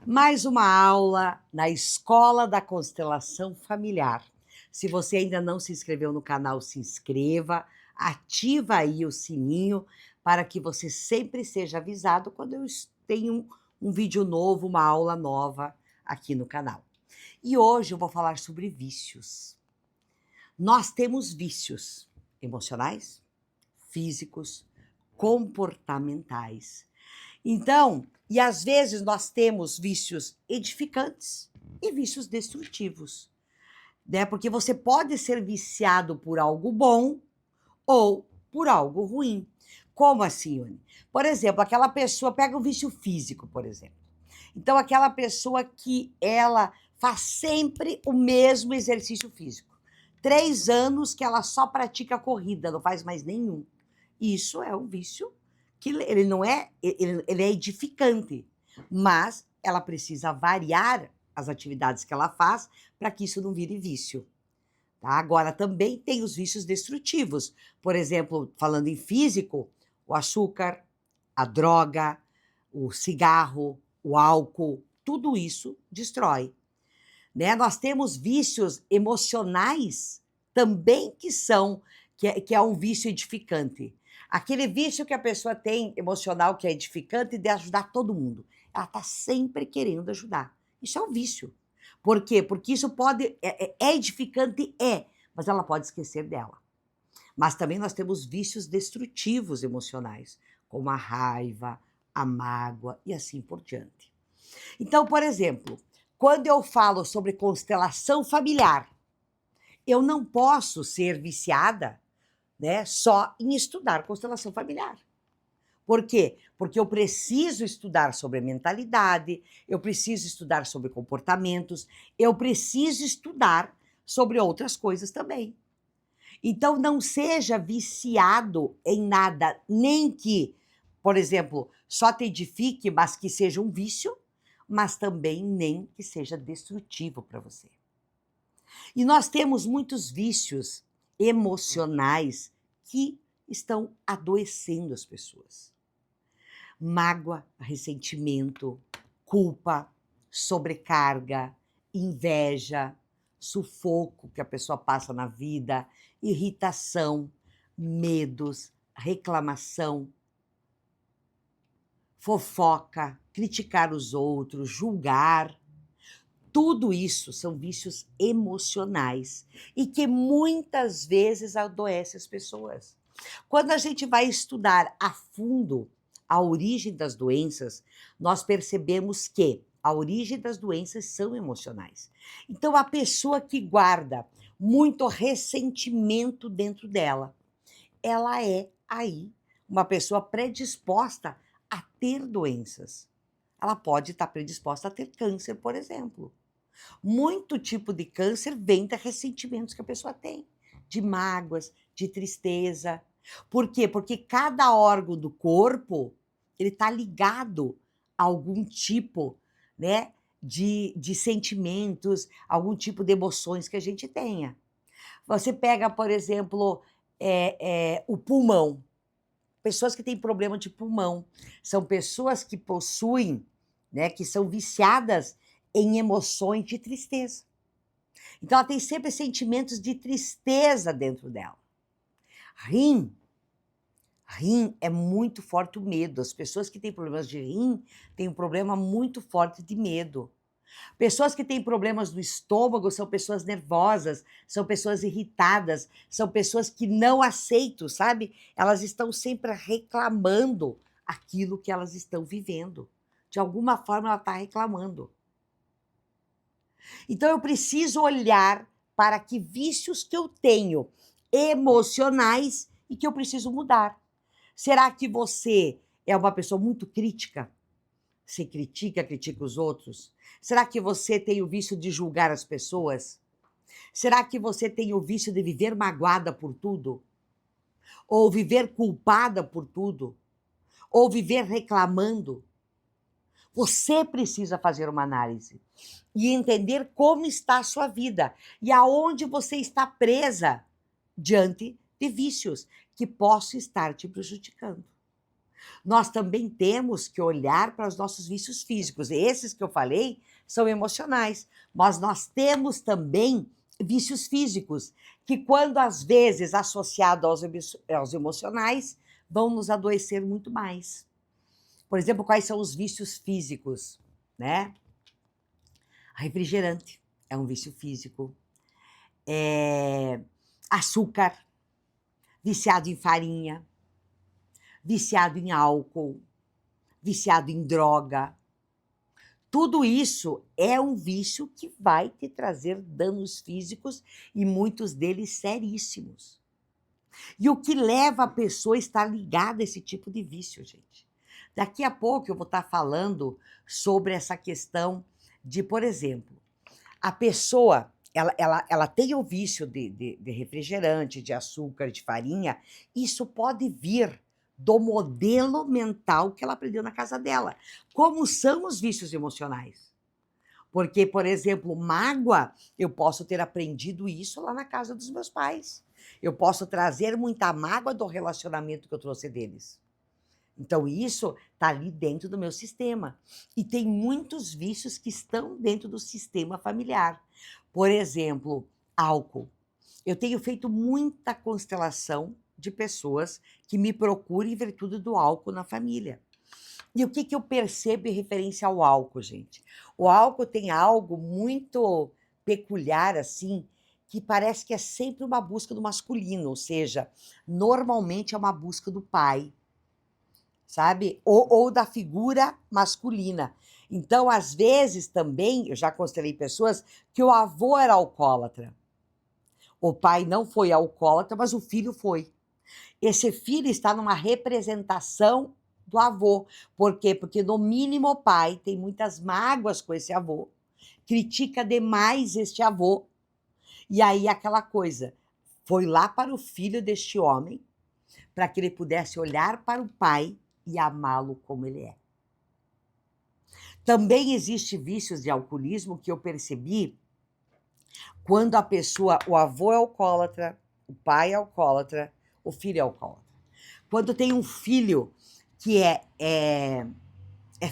Mais uma aula na Escola da Constelação Familiar. Se você ainda não se inscreveu no canal, se inscreva, ativa aí o sininho para que você sempre seja avisado quando eu tenho um vídeo novo, uma aula nova aqui no canal. E hoje eu vou falar sobre vícios. Nós temos vícios emocionais, físicos, comportamentais. Então, e às vezes nós temos vícios edificantes e vícios destrutivos, né? Porque você pode ser viciado por algo bom ou por algo ruim. Como assim, Yuni? Por exemplo, aquela pessoa pega um vício físico, por exemplo. Então, aquela pessoa que ela faz sempre o mesmo exercício físico. 3 anos que ela só pratica corrida, não faz mais nenhum. Isso é um vício que ele não é, ele é edificante, mas ela precisa variar as atividades que ela faz para que isso não vire vício. Tá? Agora, também tem os vícios destrutivos. Por exemplo, falando em físico, o açúcar, a droga, o cigarro, o álcool, tudo isso destrói. Né? Nós temos vícios emocionais também que é um vício edificante. Aquele vício que a pessoa tem emocional que é edificante de ajudar todo mundo. Ela está sempre querendo ajudar. Isso é um vício. Por quê? Porque isso é edificante, mas ela pode esquecer dela. Mas também nós temos vícios destrutivos emocionais, como a raiva, a mágoa e assim por diante. Então, por exemplo, quando eu falo sobre constelação familiar, eu não posso ser viciada, né, só em estudar constelação familiar. Por quê? Porque eu preciso estudar sobre a mentalidade, eu preciso estudar sobre comportamentos, eu preciso estudar sobre outras coisas também. Então, não seja viciado em nada, nem que, por exemplo, só te edifique, mas que seja um vício, mas também nem que seja destrutivo para você. E nós temos muitos vícios emocionais que estão adoecendo as pessoas. Mágoa, ressentimento, culpa, sobrecarga, inveja, sufoco que a pessoa passa na vida, irritação, medos, reclamação, fofoca, criticar os outros, julgar. Tudo isso são vícios emocionais e que muitas vezes adoecem as pessoas. Quando a gente vai estudar a fundo a origem das doenças, nós percebemos que a origem das doenças são emocionais. Então, a pessoa que guarda muito ressentimento dentro dela, ela é aí uma pessoa predisposta a ter doenças. Ela pode estar predisposta a ter câncer, por exemplo. Muito tipo de câncer vem de ressentimentos que a pessoa tem, de mágoas, de tristeza. Por quê? Porque cada órgão do corpo, ele está ligado a algum tipo, né, de sentimentos, algum tipo de emoções que a gente tenha. Você pega, por exemplo, o pulmão. Pessoas que têm problema de pulmão, são pessoas que possuem, né, que são viciadas em emoções de tristeza. Então ela tem sempre sentimentos de tristeza dentro dela. Rim, rim é muito forte o medo. As pessoas que têm problemas de rim têm um problema muito forte de medo. Pessoas que têm problemas no estômago são pessoas nervosas, são pessoas irritadas, são pessoas que não aceitam, sabe? Elas estão sempre reclamando aquilo que elas estão vivendo. De alguma forma ela está reclamando. Então eu preciso olhar para que vícios que eu tenho emocionais e que eu preciso mudar. Será que você é uma pessoa muito crítica? Você critica os outros? Será que você tem o vício de julgar as pessoas? Será que você tem o vício de viver magoada por tudo? Ou viver culpada por tudo? Ou viver reclamando? Você precisa fazer uma análise e entender como está a sua vida e aonde você está presa diante de vícios que possam estar te prejudicando. Nós também temos que olhar para os nossos vícios físicos. Esses que eu falei são emocionais, mas nós temos também vícios físicos, que quando às vezes associados aos emocionais, vão nos adoecer muito mais. Por exemplo, quais são os vícios físicos, né? Refrigerante é um vício físico. Açúcar, viciado em farinha, viciado em álcool, viciado em droga. Tudo isso é um vício que vai te trazer danos físicos e muitos deles seríssimos. E o que leva a pessoa a estar ligada a esse tipo de vício, gente? Daqui a pouco eu vou estar falando sobre essa questão de, por exemplo, a pessoa, ela tem o vício de refrigerante, de açúcar, de farinha, isso pode vir do modelo mental que ela aprendeu na casa dela. Como são os vícios emocionais? Porque, por exemplo, mágoa, eu posso ter aprendido isso lá na casa dos meus pais. Eu posso trazer muita mágoa do relacionamento que eu trouxe deles. Então, isso está ali dentro do meu sistema. E tem muitos vícios que estão dentro do sistema familiar. Por exemplo, álcool. Eu tenho feito muita constelação de pessoas que me procuram em virtude do álcool na família. E o que eu percebo em referência ao álcool, gente? O álcool tem algo muito peculiar, assim, que parece que é sempre uma busca do masculino, ou seja, normalmente é uma busca do pai, sabe? Ou da figura masculina. Então, às vezes também, eu já constelei pessoas que o avô era alcoólatra. O pai não foi alcoólatra, mas o filho foi. Esse filho está numa representação do avô. Por quê? Porque, no mínimo, o pai tem muitas mágoas com esse avô, critica demais este avô. E aí, aquela coisa, foi lá para o filho deste homem, para que ele pudesse olhar para o pai e amá-lo como ele é. Também existe vícios de alcoolismo que eu percebi quando a pessoa, o avô é alcoólatra, o pai é alcoólatra, o filho é alcoólatra. Quando tem um filho que é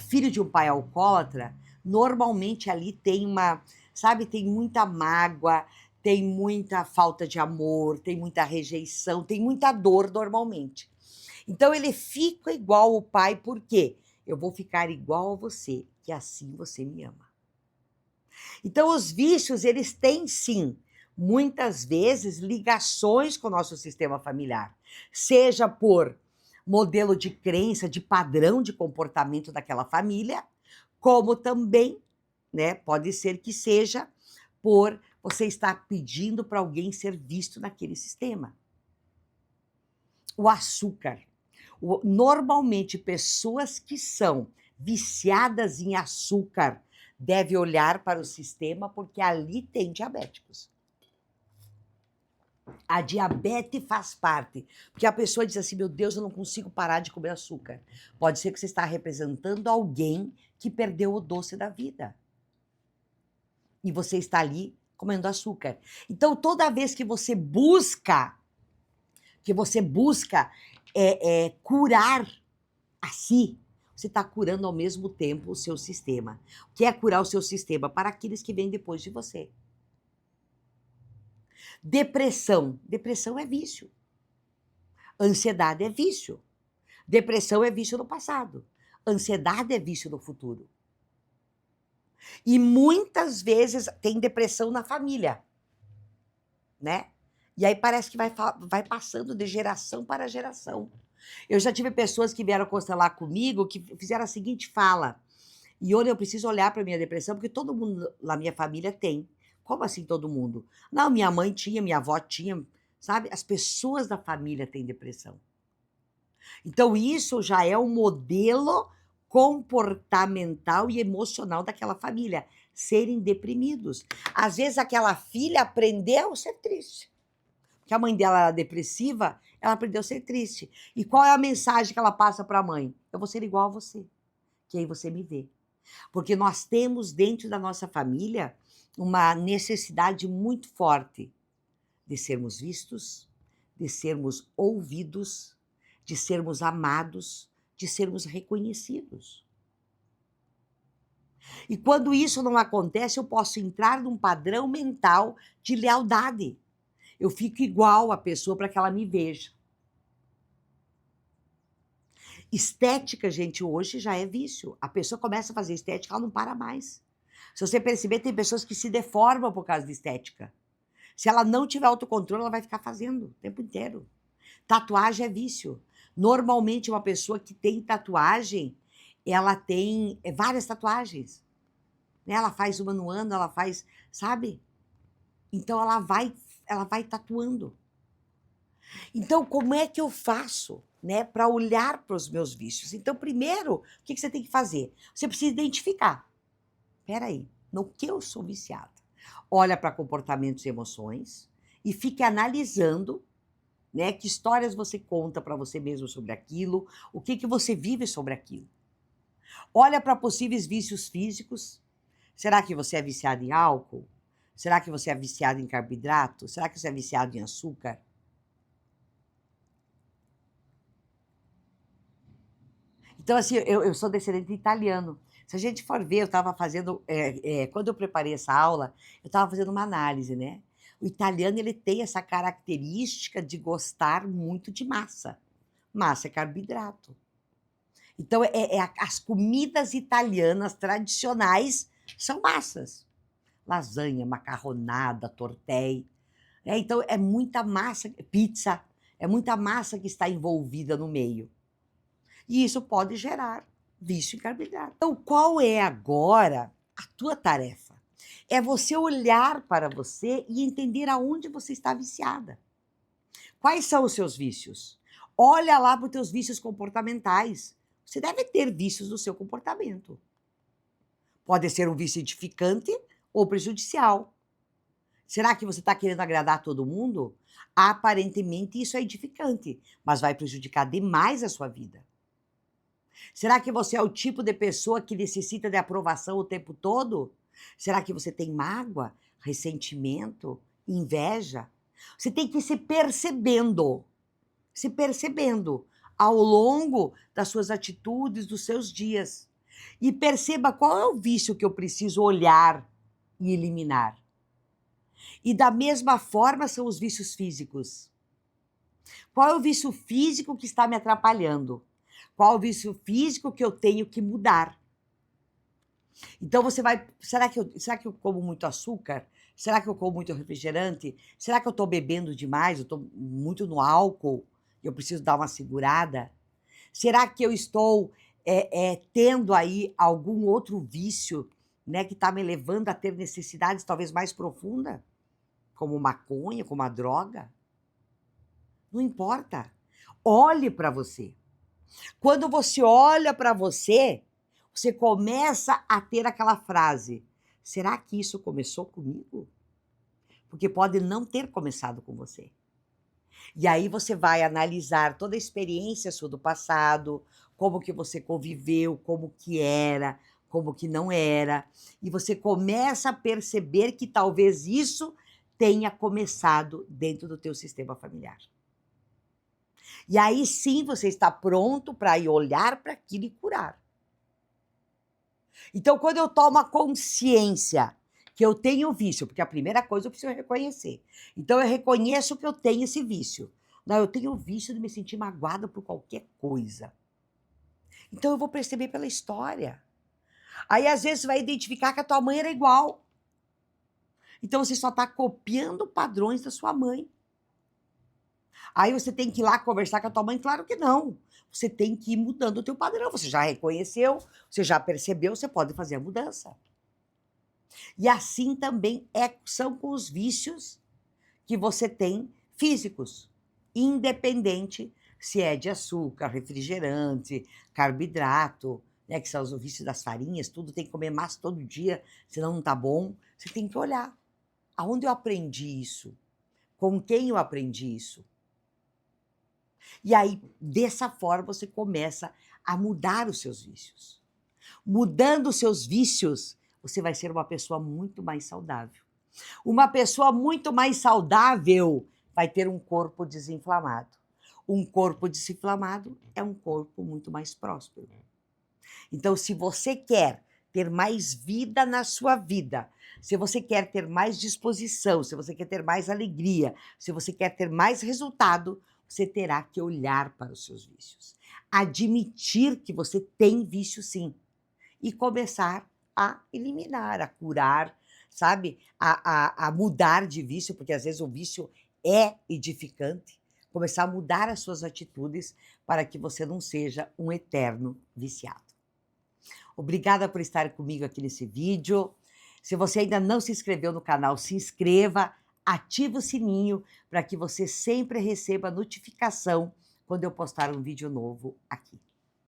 filho de um pai alcoólatra, normalmente ali tem sabe, tem muita mágoa, tem muita falta de amor, tem muita rejeição, tem muita dor normalmente. Então ele fica igual ao pai, por quê? Eu vou ficar igual a você, que assim você me ama. Então os vícios, eles têm sim, muitas vezes, ligações com o nosso sistema familiar. Seja por modelo de crença, de padrão de comportamento daquela família, como também, né, pode ser que seja por você estar pedindo para alguém ser visto naquele sistema. O açúcar. Normalmente, pessoas que são viciadas em açúcar devem olhar para o sistema porque ali tem diabéticos. A diabetes faz parte, porque a pessoa diz assim, meu Deus, eu não consigo parar de comer açúcar. Pode ser que você está representando alguém que perdeu o doce da vida. E você está ali comendo açúcar. Então, toda vez que você busca curar a si, você está curando ao mesmo tempo o seu sistema. O que é curar o seu sistema? Para aqueles que vêm depois de você. Depressão. Depressão é vício. Ansiedade é vício. Depressão é vício no passado. Ansiedade é vício no futuro. E muitas vezes tem depressão na família, né? E aí parece que vai passando de geração para geração. Eu já tive pessoas que vieram constelar comigo que fizeram a seguinte fala. E olha, eu preciso olhar para minha depressão porque todo mundo na minha família tem. Como assim todo mundo? Não, minha mãe tinha, minha avó tinha, sabe? As pessoas da família têm depressão. Então isso já é um modelo comportamental e emocional daquela família, serem deprimidos. Às vezes aquela filha aprendeu a ser triste. Porque a mãe dela era depressiva, ela aprendeu a ser triste. E qual é a mensagem que ela passa para a mãe? Eu vou ser igual a você, que aí você me vê. Porque nós temos dentro da nossa família uma necessidade muito forte de sermos vistos, de sermos ouvidos, de sermos amados, de sermos reconhecidos. E quando isso não acontece, eu posso entrar num padrão mental de lealdade. Eu fico igual à pessoa para que ela me veja. Estética, gente, hoje já é vício. A pessoa começa a fazer estética, ela não para mais. Se você perceber, tem pessoas que se deformam por causa de estética. Se ela não tiver autocontrole, ela vai ficar fazendo o tempo inteiro. Tatuagem é vício. Normalmente, uma pessoa que tem tatuagem, ela tem várias tatuagens. Né? Ela faz uma no ano, ela faz, sabe? Então, ela vai tatuando. Então, como é que eu faço, né, para olhar para os meus vícios? Então, primeiro, o que você tem que fazer? Você precisa identificar. Espera aí, no que eu sou viciada? Olha para comportamentos e emoções e fique analisando, né, que histórias você conta para você mesmo sobre aquilo, o que você vive sobre aquilo. Olha para possíveis vícios físicos. Será que você é viciado em álcool? Será que você é viciado em carboidrato? Será que você é viciado em açúcar? Então, assim, eu sou descendente de italiano. Se a gente for ver, eu estava fazendo, quando eu preparei essa aula, eu estava fazendo uma análise, né? O italiano, ele tem essa característica de gostar muito de massa. Massa é carboidrato. Então, as comidas italianas tradicionais são massas. Lasanha, macarronada, tortei. Então, é muita massa, pizza, é muita massa que está envolvida no meio. E isso pode gerar vício em carboidrato. Então, qual é agora a tua tarefa? É você olhar para você e entender aonde você está viciada. Quais são os seus vícios? Olha lá para os teus vícios comportamentais. Você deve ter vícios no seu comportamento. Pode ser um vício edificante ou prejudicial. Será que você está querendo agradar todo mundo? Aparentemente isso é edificante, mas vai prejudicar demais a sua vida. Será que você é o tipo de pessoa que necessita de aprovação o tempo todo? Será que você tem mágoa, ressentimento, inveja? Você tem que ir se percebendo ao longo das suas atitudes, dos seus dias. E perceba qual é o vício que eu preciso olhar e eliminar. E da mesma forma são os vícios físicos. Qual é o vício físico que está me atrapalhando? Qual o vício físico que eu tenho que mudar? Então você vai, será que eu como muito açúcar? Será que eu como muito refrigerante? Será que eu estou bebendo demais? Eu estou muito no álcool? Eu preciso dar uma segurada? Será que eu estou tendo aí algum outro vício, né, que está me levando a ter necessidades talvez mais profundas? Como maconha, como a droga? Não importa. Olhe para você. Quando você olha para você, você começa a ter aquela frase: será que isso começou comigo? Porque pode não ter começado com você. E aí você vai analisar toda a experiência sua do passado, como que você conviveu, como que era, como que não era, e você começa a perceber que talvez isso tenha começado dentro do teu sistema familiar. E aí sim você está pronto para ir olhar para aquilo e curar. Então, quando eu tomo a consciência que eu tenho vício, porque a primeira coisa eu preciso reconhecer. Então, eu reconheço que eu tenho esse vício. Não, eu tenho o vício de me sentir magoada por qualquer coisa. Então, eu vou perceber pela história. Aí, às vezes, você vai identificar que a tua mãe era igual. Então, você só está copiando padrões da sua mãe. Aí você tem que ir lá conversar com a tua mãe? Claro que não. Você tem que ir mudando o teu padrão. Você já reconheceu, você já percebeu, você pode fazer a mudança. E assim também são com os vícios que você tem físicos, independente se é de açúcar, refrigerante, carboidrato, né, que são os vícios das farinhas, tudo tem que comer massa todo dia, senão não tá bom. Você tem que olhar. Aonde eu aprendi isso? Com quem eu aprendi isso? E aí, dessa forma, você começa a mudar os seus vícios. Mudando os seus vícios, você vai ser uma pessoa muito mais saudável. Uma pessoa muito mais saudável vai ter um corpo desinflamado. Um corpo desinflamado é um corpo muito mais próspero. Então, se você quer ter mais vida na sua vida, se você quer ter mais disposição, se você quer ter mais alegria, se você quer ter mais resultado, você terá que olhar para os seus vícios. Admitir que você tem vício sim. E começar a eliminar, a curar, sabe? A mudar de vício, porque às vezes o vício é edificante. Começar a mudar as suas atitudes para que você não seja um eterno viciado. Obrigada por estar comigo aqui nesse vídeo. Se você ainda não se inscreveu no canal, se inscreva, ativa o sininho para que você sempre receba notificação quando eu postar um vídeo novo aqui.